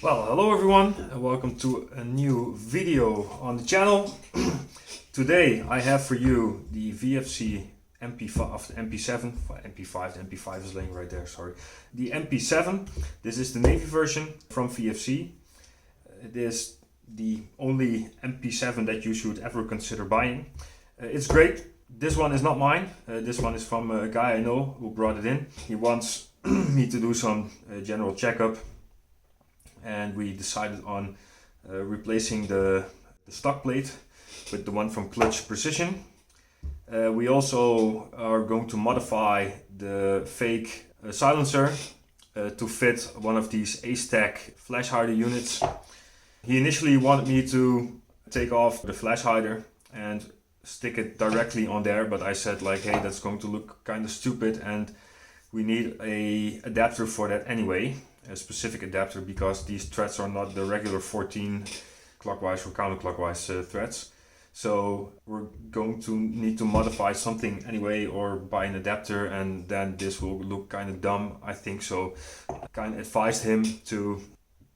Well, hello everyone and welcome to a new video on the channel. Today I have for you the VFC MP5, MP7, MP5, the MP5 is laying right there, sorry. The MP7, this is the Navy version from VFC. It is the only MP7 that you should ever consider buying. It's great. This one is not mine. This one is from a guy I know who brought it in. He wants me to do some general checkup. And we decided on replacing the stock plate with the one from Clutch Precision. We also are going to modify the fake silencer to fit one of these Acetech flash hider units. He initially wanted me to take off the flash hider and stick it directly on there, but I said like, hey, that's going to look kind of stupid and we need a adapter for that anyway. A specific adapter, because these threads are not the regular 14 clockwise or counterclockwise threads. So we're going to need to modify something anyway, or buy an adapter, and then this will look kind of dumb, I think. So I kind of advised him to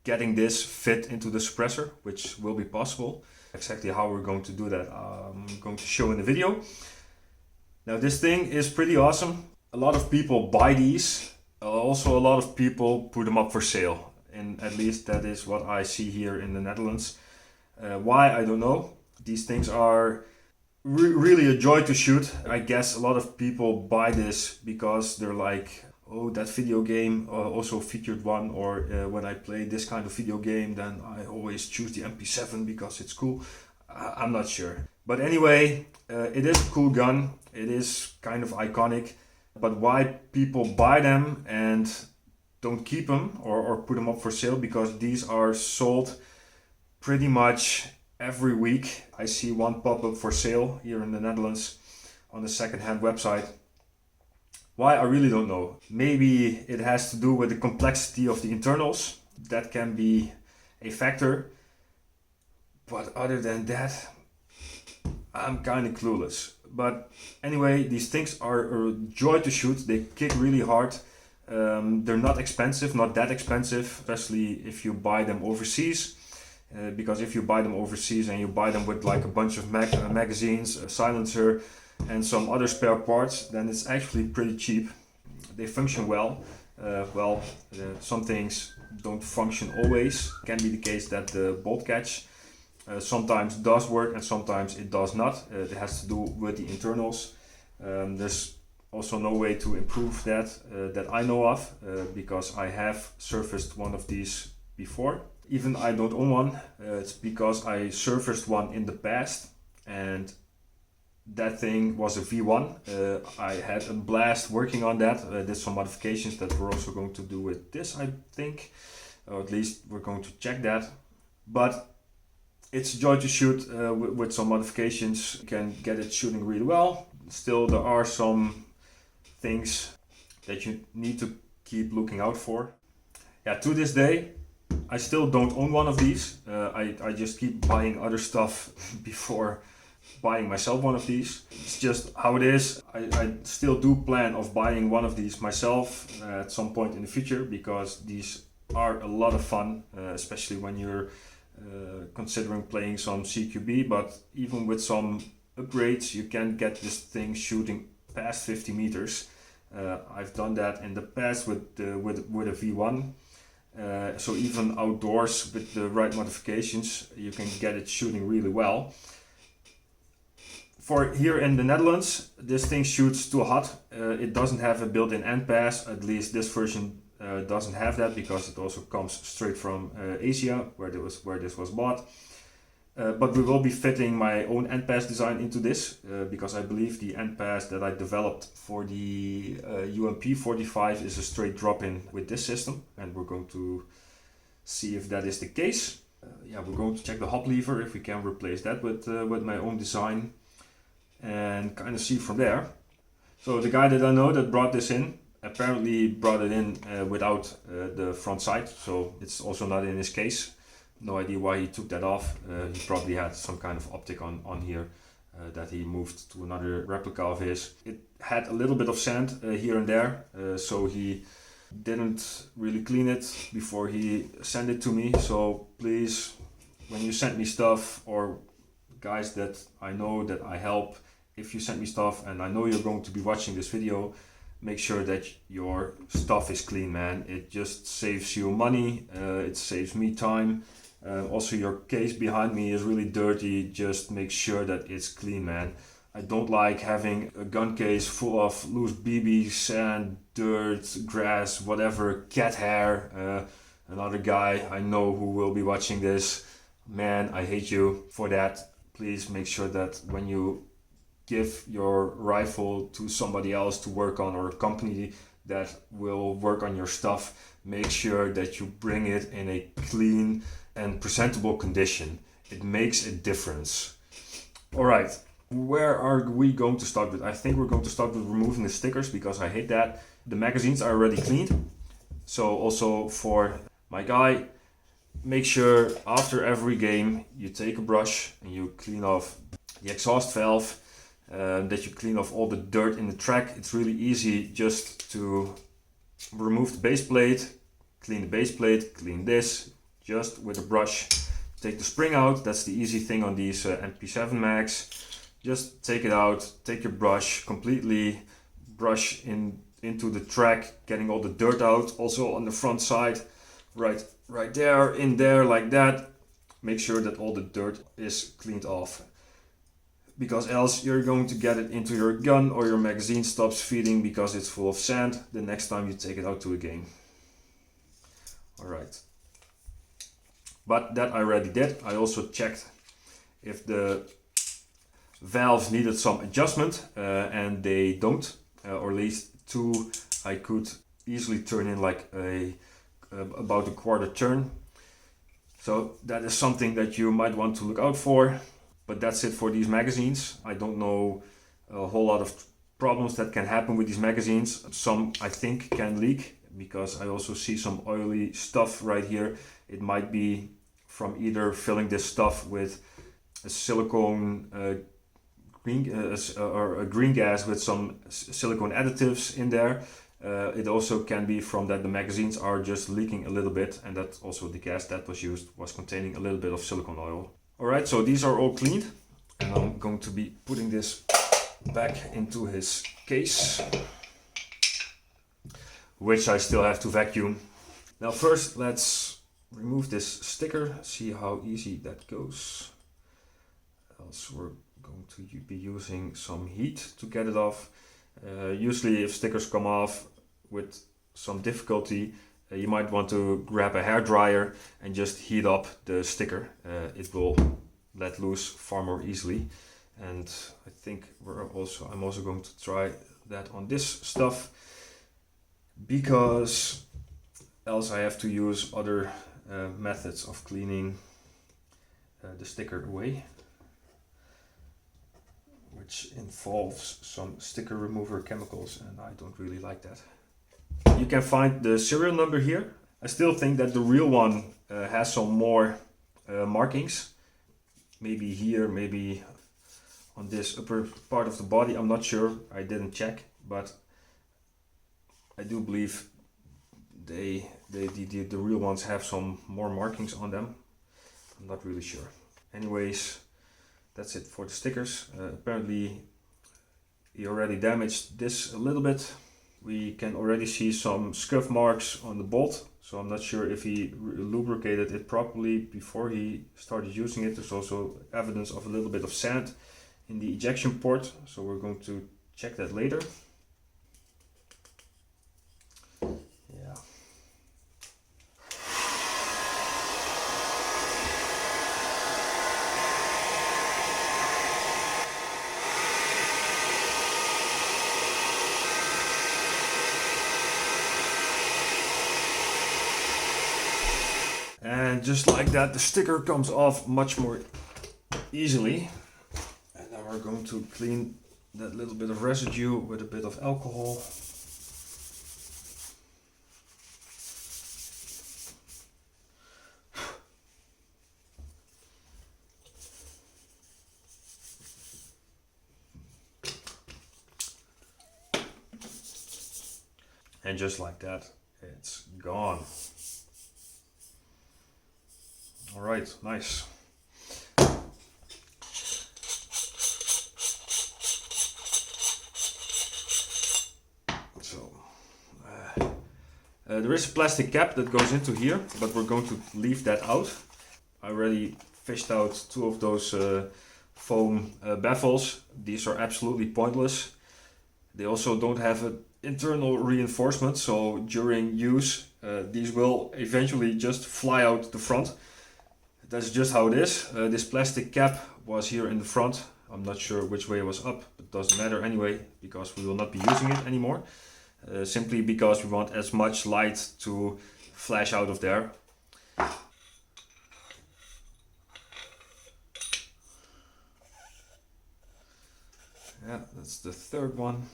getting this fit into the suppressor, which will be possible. Exactly how we're going to do that I'm going to show in the video. Now this thing is pretty awesome. A lot of people buy these. Also, a lot of people put them up for sale, and at least that is what I see here in the Netherlands. Why, I don't know. These things are really a joy to shoot. I guess a lot of people buy this because they're like, oh, that video game also featured one, or when I play this kind of video game, then I always choose the MP7 because it's cool. I'm not sure. But anyway, it is a cool gun. It is kind of iconic. But why people buy them and don't keep them or put them up for sale, because these are sold pretty much every week. I see one pop up for sale here in the Netherlands on the second-hand website. Why, I really don't know. Maybe it has to do with the complexity of the internals. That can be a factor. But other than that, I'm kind of clueless. But anyway, these things are a joy to shoot. They kick really hard. They're not expensive, not that expensive, especially if you buy them overseas. Because if you buy them overseas and you buy them with like a bunch of magazines, a silencer and some other spare parts, then it's actually pretty cheap. They function well. Some things don't function always. It can be the case that the bolt catch sometimes does work and sometimes it does not. It has to do with the internals. There's also no way to improve that that I know of, because I have serviced one of these before. Even I don't own one. It's because I serviced one in the past, and that thing was a V1. I had a blast working on that. Did some modifications that we're also going to do with this, I think, or at least we're going to check that. But it's a joy to shoot. With some modifications you can get it shooting really well. Still, there are some things that you need to keep looking out for. Yeah, to this day I still don't own one of these. I just keep buying other stuff before buying myself one of these. It's just how it is. I still do plan of buying one of these myself at some point in the future, because these are a lot of fun, especially when you're considering playing some CQB. But even with some upgrades you can get this thing shooting past 50 meters. I've done that in the past with a V1. So even outdoors with the right modifications you can get it shooting really well. For here in the Netherlands, this thing shoots too hot. It doesn't have a built-in NPAS, at least this version doesn't have that, because it also comes straight from Asia, where this was bought. But we will be fitting my own NPAS design into this, because I believe the NPAS that I developed for the UMP45 is a straight drop-in with this system, and we're going to see if that is the case. We're going to check the hop lever if we can replace that with my own design, and kind of see from there. So the guy that I know that brought this in apparently brought it in without the front sight, so it's also not in his case. No idea why he took that off. He probably had some kind of optic on here that he moved to another replica of his. It had a little bit of sand here and there, so he didn't really clean it before he sent it to me. So please, when you send me stuff, or guys that I know that I help, if you send me stuff and I know you're going to be watching this video, make sure that your stuff is clean, man. It just saves you money, it saves me time. Also, your case behind me is really dirty. Just make sure that it's clean, man. I don't like having a gun case full of loose BBs, sand, dirt, grass, whatever, cat hair. Another guy I know who will be watching this, man, I hate you for that. Please make sure that when you give your rifle to somebody else to work on, or a company that will work on your stuff, make sure that you bring it in a clean and presentable condition. It makes a difference. All right, where are we going to start with? I think we're going to start with removing the stickers, because I hate that. The magazines are already cleaned. So also for my guy, make sure after every game you take a brush and you clean off the exhaust valve, that you clean off all the dirt in the track. It's really easy just to remove the base plate, clean the base plate, clean this just with a brush. Take the spring out, that's the easy thing on these MP7 mags. Just take it out, take your brush, completely brush into the track, getting all the dirt out. Also on the front side, right there, in there, like that. Make sure that all the dirt is cleaned off, because else you're going to get it into your gun, or your magazine stops feeding because it's full of sand the next time you take it out to a game. Alright. But that I already did. I also checked if the valves needed some adjustment, and they don't, or at least two I could easily turn in like about a quarter turn. So that is something that you might want to look out for. But that's it for these magazines. I don't know a whole lot of problems that can happen with these magazines. Some I think can leak, because I also see some oily stuff right here. It might be from either filling this stuff with a silicone or a green gas with some silicone additives in there. It also can be from that the magazines are just leaking a little bit, and that also the gas that was used was containing a little bit of silicone oil. Alright, so these are all cleaned, and I'm going to be putting this back into his case, which I still have to vacuum. Now first let's remove this sticker, see how easy that goes. Else we're going to be using some heat to get it off. Usually if stickers come off with some difficulty, you might want to grab a hairdryer and just heat up the sticker. It will let loose far more easily. And I think I'm also going to try that on this stuff, because else I have to use other methods of cleaning the sticker away, which involves some sticker remover chemicals, and I don't really like that. You can find the serial number here. I still think that the real one has some more markings. Maybe here, maybe on this upper part of the body. I'm not sure, I didn't check, but I do believe the real ones have some more markings on them. I'm not really sure. Anyways, that's it for the stickers. Apparently he already damaged this a little bit. We can already see some scuff marks on the bolt, so I'm not sure if he lubricated it properly before he started using it. There's also evidence of a little bit of sand in the ejection port, so we're going to check that later. Yeah. And just like that, the sticker comes off much more easily. And now we're going to clean that little bit of residue with a bit of alcohol. And just like that, it's gone. All right, nice. So there is a plastic cap that goes into here, but we're going to leave that out. I already fished out two of those foam baffles. These are absolutely pointless. They also don't have an internal reinforcement, so during use these will eventually just fly out the front. That's just how it is. This plastic cap was here in the front. I'm not sure which way it was up, but it doesn't matter anyway, because we will not be using it anymore. Simply because we want as much light to flash out of there. Yeah, that's the third one.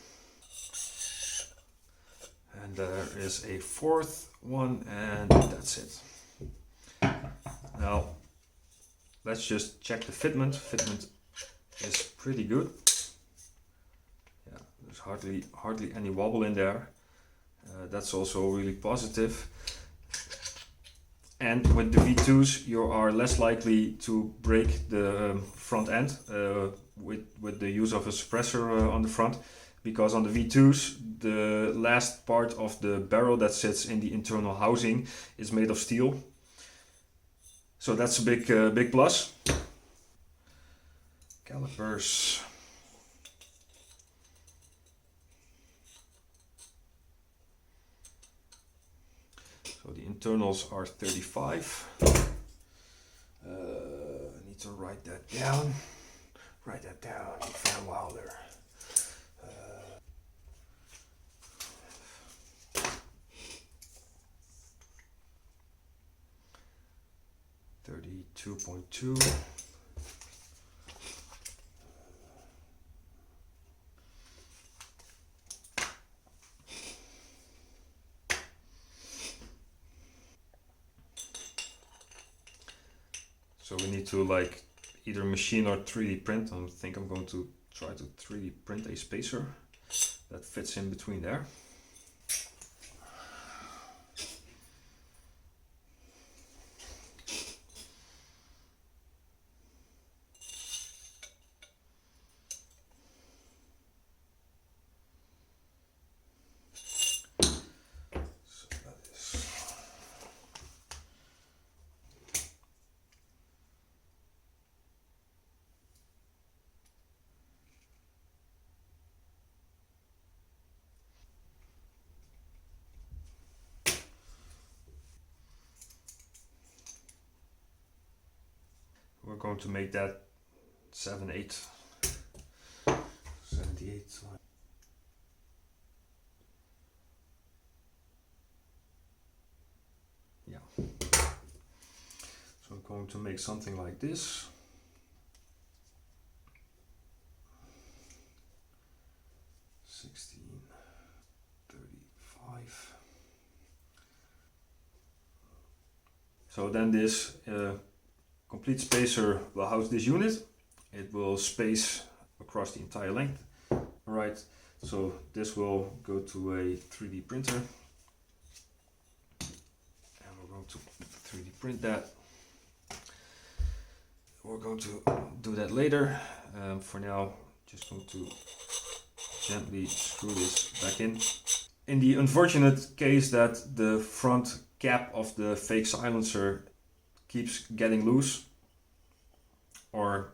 And there is a fourth one, and that's it. Now, let's just check the fitment. Fitment is pretty good. Yeah, there's hardly any wobble in there. That's also really positive. And with the V2s, you are less likely to break the front end with the use of a suppressor on the front, because on the V2s, the last part of the barrel that sits in the internal housing is made of steel. So that's a big plus. Calipers. So the internals are 35. I need to write that down. Write that down, Van Wilder. 32.2. So we need to like either machine or 3D print. I think I'm going to try to 3D print a spacer that fits in between there. We're going to make that 78. Yeah. So I'm going to make something like this. 16, 35. So then this complete spacer will house this unit. It will space across the entire length. Alright, so this will go to a 3D printer. And we're going to 3D print that. We're going to do that later. For now, just going to gently screw this back in. In the unfortunate case that the front cap of the fake silencer keeps getting loose or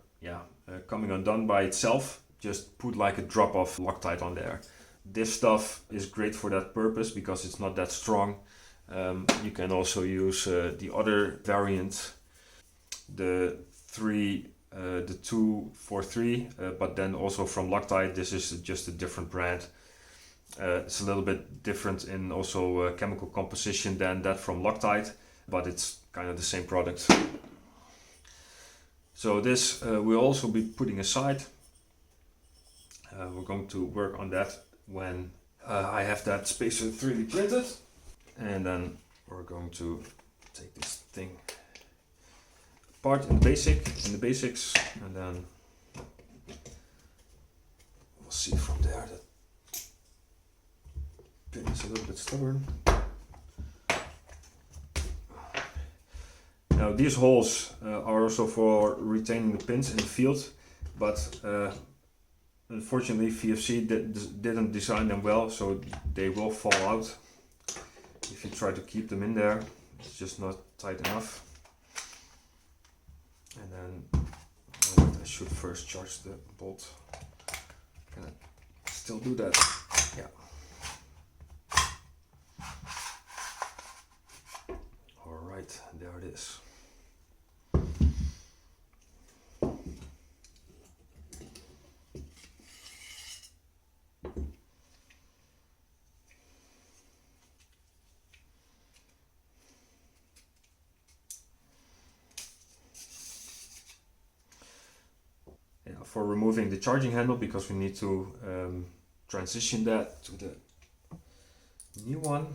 coming undone by itself, just put like a drop of Loctite on there. This stuff is great for that purpose because it's not that strong. You can also use the other variant, the 243, but then also from Loctite. This is just a different brand. It's a little bit different in also chemical composition than that from Loctite, but it's kind of the same product. So this we'll also be putting aside. We're going to work on that when I have that spacer 3D printed, and then we're going to take this thing apart in the basics, and then we'll see from there that pin is a little bit stubborn. Now these holes are also for retaining the pins in the field, but unfortunately VFC didn't design them well, so they will fall out if you try to keep them in there. It's just not tight enough. And then I should first charge the bolt. Can I still do that? Yeah. Alright, there it is. For removing the charging handle, because we need to transition that to the new one.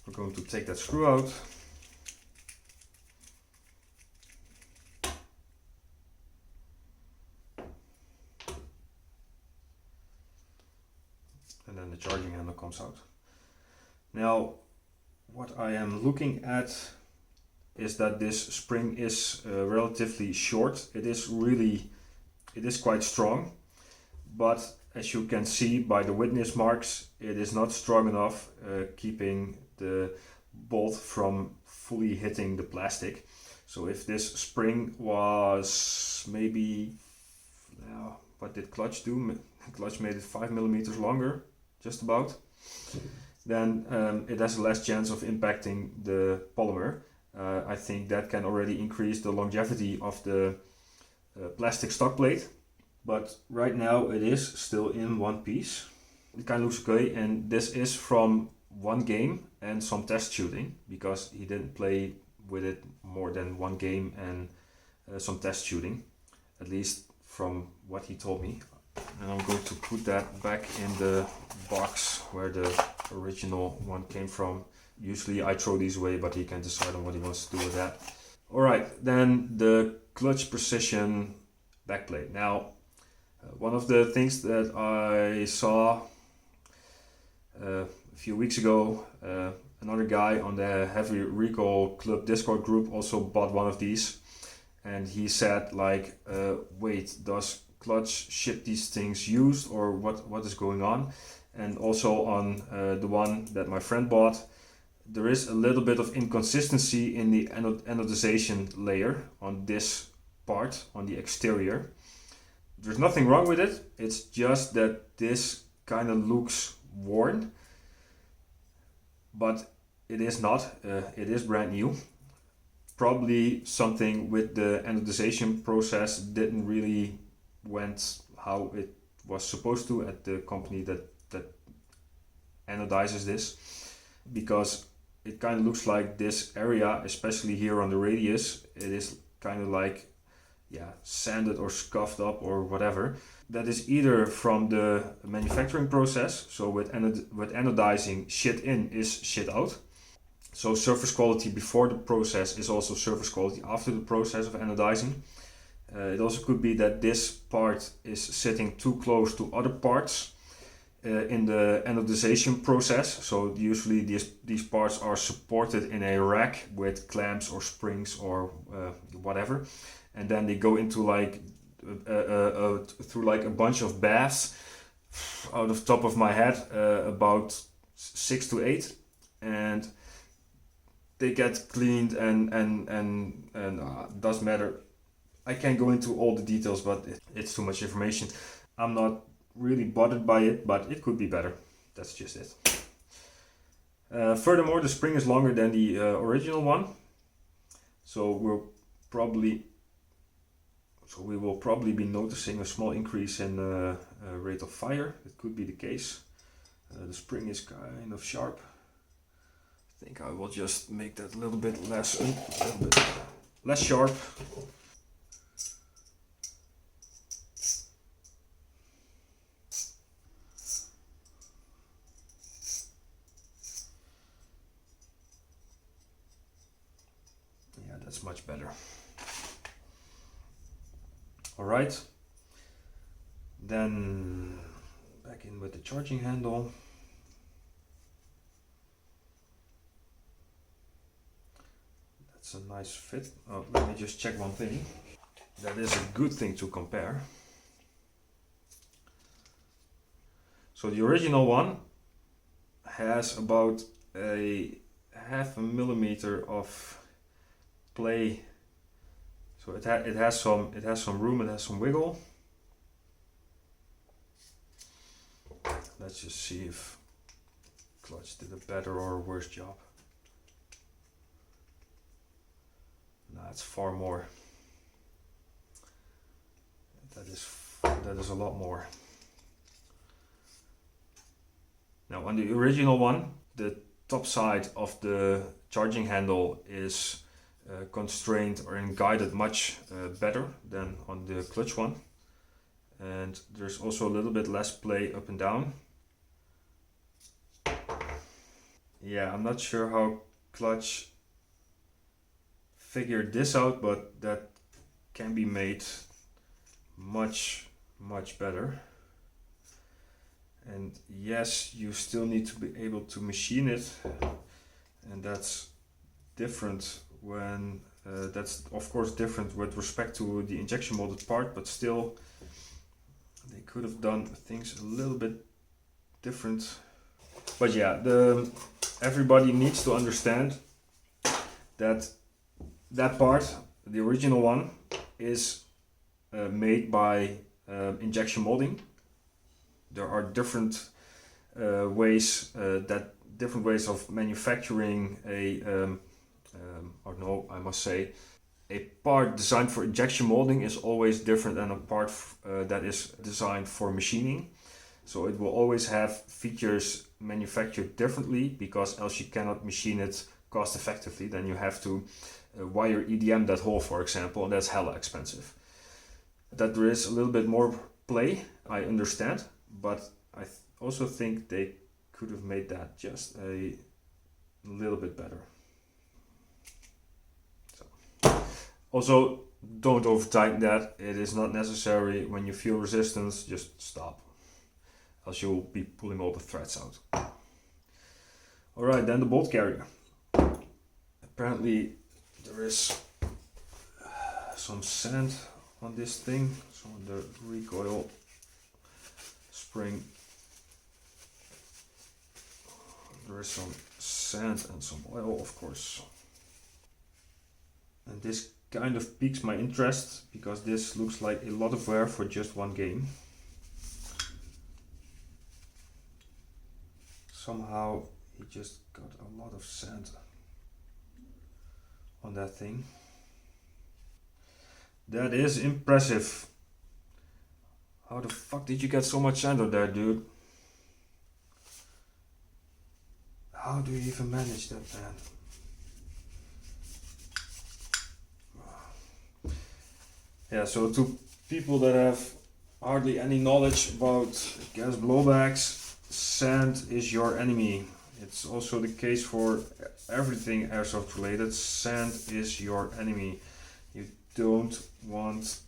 We're going to take that screw out. And then the charging handle comes out. Now, what I am looking at is that this spring is relatively short. It is quite strong, but as you can see by the witness marks, it is not strong enough keeping the bolt from fully hitting the plastic. So if this spring was maybe, what did clutch do? Clutch made it 5 millimeters longer, just about. Then it has less chance of impacting the polymer. I think that can already increase the longevity of the plastic stock plate. But right now it is still in one piece. It kind of looks okay, and this is from one game and some test shooting, because he didn't play with it more than one game and some test shooting, at least from what he told me. And I'm going to put that back in the box where the original one came from. Usually I throw these away, but he can decide on what he wants to do with that. Alright, then the clutch precision backplate. Now, one of the things that I saw a few weeks ago, another guy on the Heavy Recall Club Discord group also bought one of these, and he said like, wait, does clutch ship these things used, or what is going on? And also on the one that my friend bought, there is a little bit of inconsistency in the anodization layer on this part, on the exterior. There's nothing wrong with it, it's just that this kind of looks worn, but it is not, it is brand new. Probably something with the anodization process didn't really went how it was supposed to at the company that anodizes this, because it kind of looks like this area, especially here on the radius, it is kind of like sanded or scuffed up or whatever. That is either from the manufacturing process, so with anodizing, shit in is shit out. So surface quality before the process is also surface quality after the process of anodizing. It also could be that this part is sitting too close to other parts in the anodization process. So usually these parts are supported in a rack with clamps or springs or whatever, and then they go into like through like a bunch of baths, out of top of my head, about 6 to 8, and they get cleaned and doesn't matter. I can't go into all the details, but it's too much information. I'm not really bothered by it, but it could be better. That's just it. Furthermore, the spring is longer than the original one, so we will probably be noticing a small increase in rate of fire. It could be the case. The spring is kind of sharp. I think I will just make that a little bit less sharp. Yeah, that's much better. All right. Then back back in with the charging handle. That's a nice fit. Oh, let me just check one thing. That is a good thing to compare. So the original one has about a 0.5 millimeter of play. So it has some room, it has some wiggle. Let's just see if clutch did a better or a worse job. No, it's far more. That is a lot more. Now on the original one, the top side of the charging handle is constrained or guided much better than on the clutch one, and there's also a little bit less play up and down. Yeah, I'm not sure how clutch figured this out, but that can be made much better. And yes, you still need to be able to machine it, and that's different when that's of course different with respect to the injection molded part, but still they could have done things a little bit different. But yeah, everybody needs to understand that that part, the original one, is made by injection molding. There are different ways of manufacturing I must say, a part designed for injection molding is always different than a part that is designed for machining. So it will always have features manufactured differently, because else you cannot machine it cost effectively. Then you have to wire EDM that hole, for example, and that's hella expensive. That there is a little bit more play, I understand, but I also think they could have made that just a little bit better. So, also, don't over tighten that. It is not necessary. When you feel resistance, just stop, else you'll be pulling all the threads out. Alright, then the bolt carrier. Apparently there is some sand on this thing, so on the recoil spring there is some sand and some oil, of course. And this kind of piques my interest, because this looks like a lot of wear for just one game. Somehow he just got a lot of sand on that thing. That is impressive. How the fuck did you get so much sand on there, dude? How do you even manage that, man? Yeah, so to people that have hardly any knowledge about gas blowbacks, sand is your enemy. It's also the case for everything airsoft related. Sand is your enemy. You don't want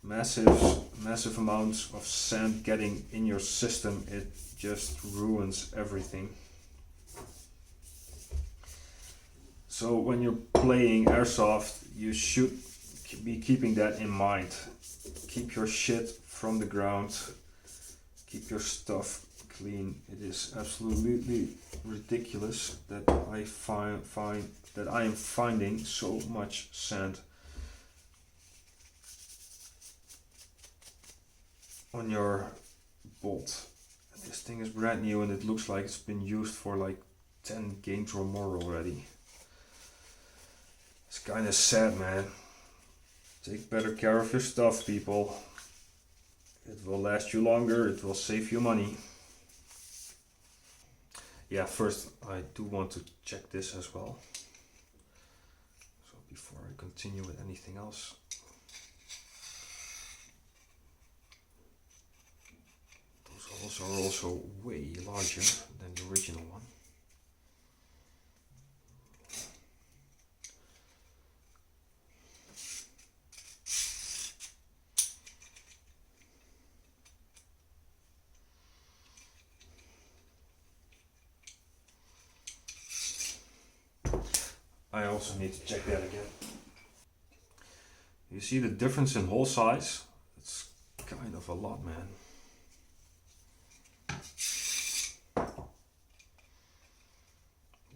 massive amounts of sand getting in your system. It just ruins everything. So when you're playing airsoft, you should be keeping that in mind. Keep your shit from the ground. Keep your stuff clean. It is absolutely ridiculous that I am finding so much sand on your bolt. This thing is brand new and it looks like it's been used for like 10 games or more already. It's kind of sad, man. Take better care of your stuff, people. It will last you longer, it will save you money. Yeah, first I do want to check this as well. So before I continue with anything else. Those holes are also way larger than the original one. need to check that again. You see the difference in hole size? It's kind of a lot, man.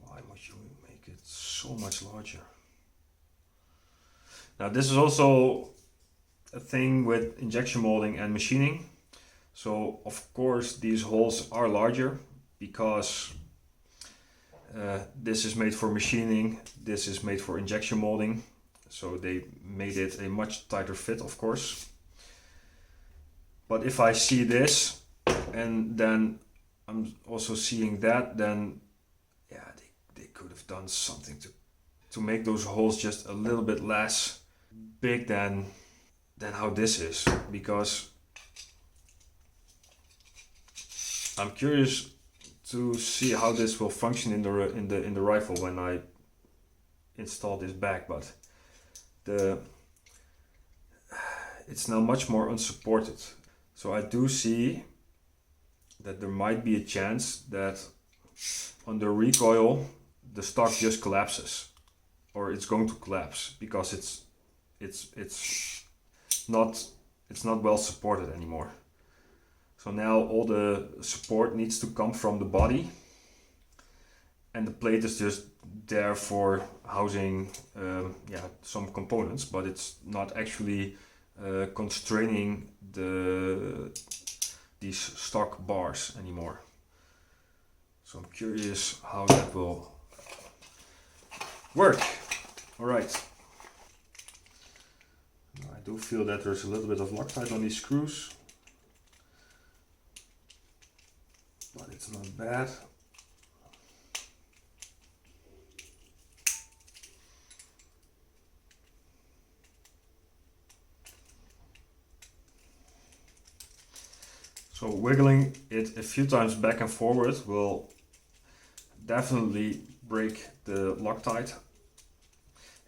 Why would you make it so much larger? Now this is also a thing with injection molding and machining. So of course these holes are larger because this is made for machining, this is made for injection molding. So they made it a much tighter fit, of course. But if I see this and then I'm also seeing that, then yeah, they could have done something to make those holes just a little bit less big than how this is, because I'm curious to see how this will function in the rifle when I install this back, but it's now much more unsupported. So I do see that there might be a chance that under recoil the stock just collapses, or it's going to collapse because it's not well supported anymore. So now all the support needs to come from the body, and the plate is just there for housing some components, but it's not actually constraining these stock bars anymore. So I'm curious how that will work. All right. I do feel that there's a little bit of Loctite on these screws, but it's not bad. So wiggling it a few times back and forward will definitely break the Loctite.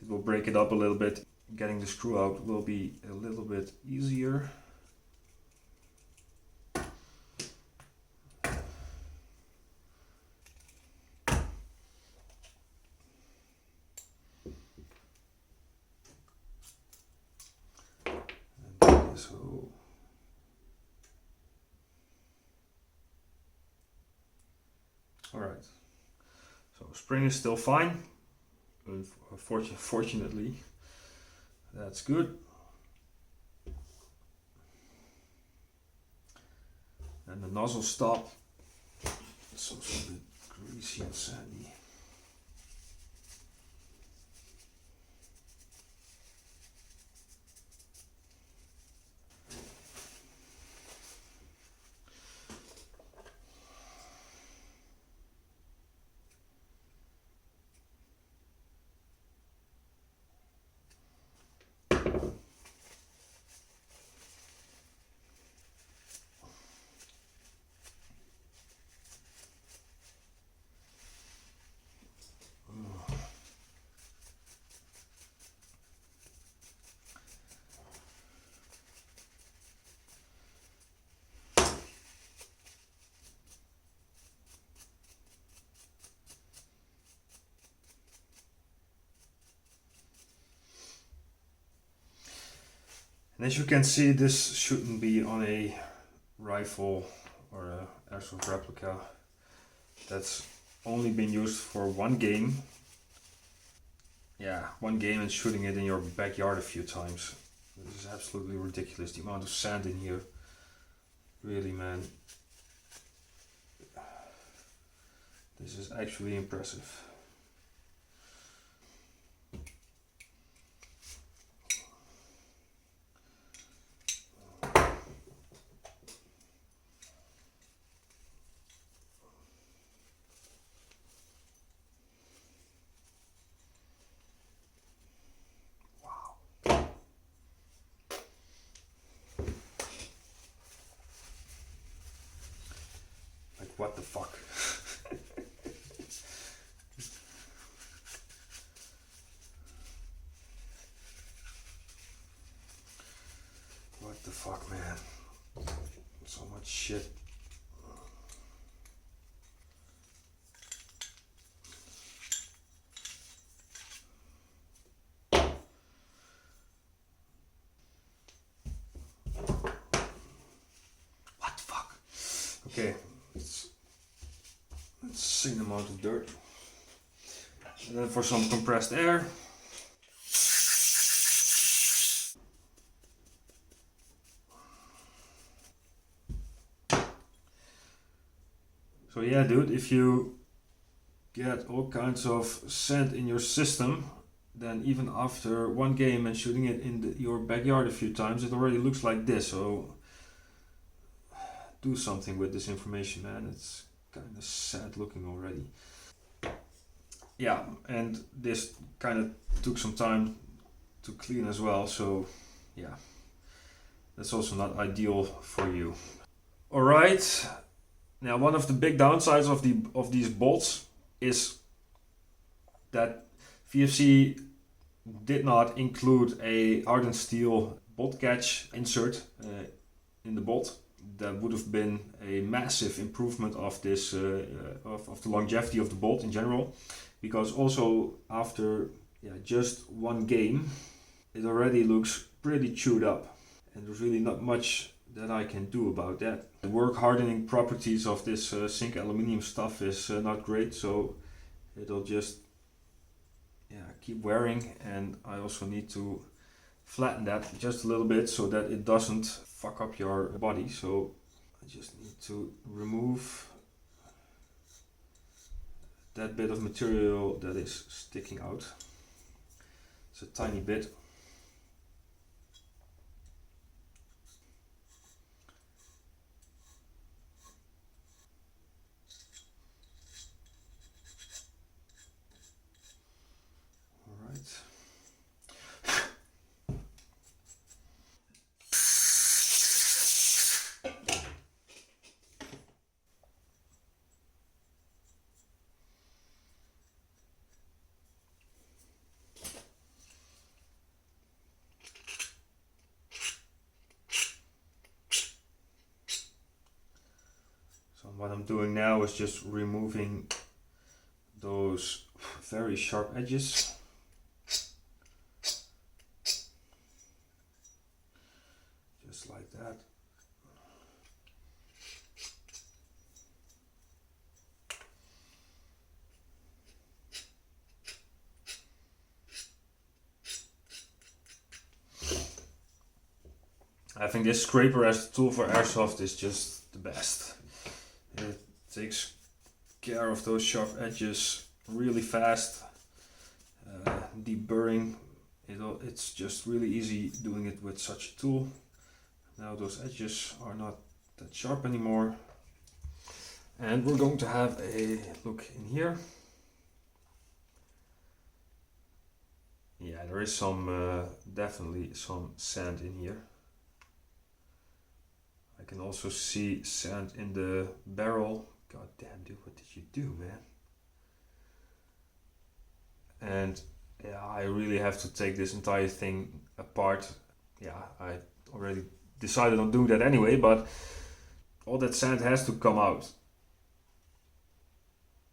It will break it up a little bit. Getting the screw out will be a little bit easier. And so all right, so spring is still fine. Fortunately, that's good. And the nozzle stop is also a bit greasy and sandy. And as you can see, this shouldn't be on a rifle or a Airsoft replica that's only been used for one game. Yeah, one game and shooting it in your backyard a few times. This is absolutely ridiculous, the amount of sand in here. Really, man. This is actually impressive. What the fuck? What the fuck, man? So much shit. Okay, let's same amount of dirt. And then for some compressed air. So yeah, dude, if you get all kinds of sand in your system, then even after one game and shooting it in your backyard a few times, it already looks like this. So do something with this information, man. It's kind of sad looking already. Yeah, and this kind of took some time to clean as well. So yeah, that's also not ideal for you. All right. Now, one of the big downsides of these bolts is that VFC did not include a hardened steel bolt catch insert in the bolt. That would have been a massive improvement of this of the longevity of the bolt in general, because also after just one game, it already looks pretty chewed up, and there's really not much that I can do about that. The work hardening properties of this zinc aluminum stuff is not great, so it'll just keep wearing, and I also need to flatten that just a little bit so that it doesn't fuck up your body. So I just need to remove that bit of material that is sticking out. It's a tiny bit. What I'm doing now is just removing those very sharp edges. Just like that. I think this scraper as a tool for Airsoft is just the best. It takes care of those sharp edges really fast. Deburring, it's just really easy doing it with such a tool. Now those edges are not that sharp anymore. And we're going to have a look in here. Yeah, there is definitely some sand in here. I can also see sand in the barrel. God damn, dude, what did you do, man? And yeah, I really have to take this entire thing apart. Yeah, I already decided on doing that anyway, but all that sand has to come out.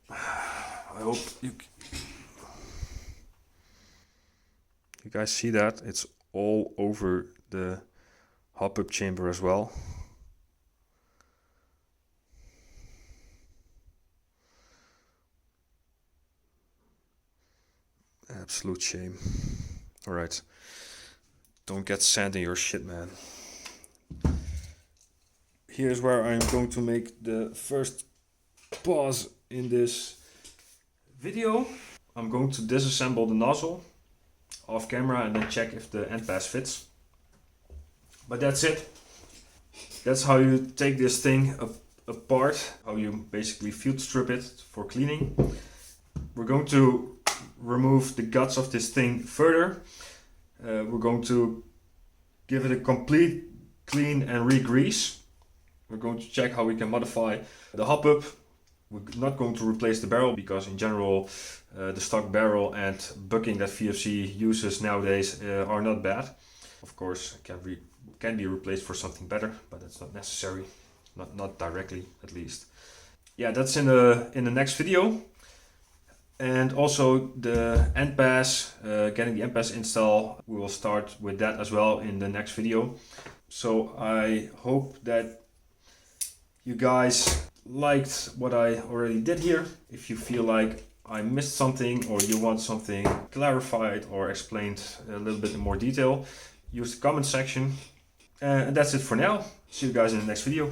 I hope you guys see that. It's all over the hopup chamber as well. Absolute shame. All right, don't get sand in your shit, man. Here's where I'm going to make the first pause in this video. I'm going to disassemble the nozzle off camera and then check if the NPAS fits. But that's it. That's how you take this thing apart, how you basically field strip it for cleaning. We're going to remove the guts of this thing further. We're going to give it a complete clean and re-grease. We're going to check how we can modify the hopup. We're not going to replace the barrel because in general the stock barrel and bucking that VFC uses nowadays are not bad. Of course, it can be replaced for something better, but that's not necessary, not directly at least. Yeah, that's in the next video. And also the NPAS, getting the NPAS install, we will start with that as well in the next video. So I hope that you guys liked what I already did here. If you feel like I missed something or you want something clarified or explained a little bit in more detail, use the comment section. And that's it for now. See you guys in the next video.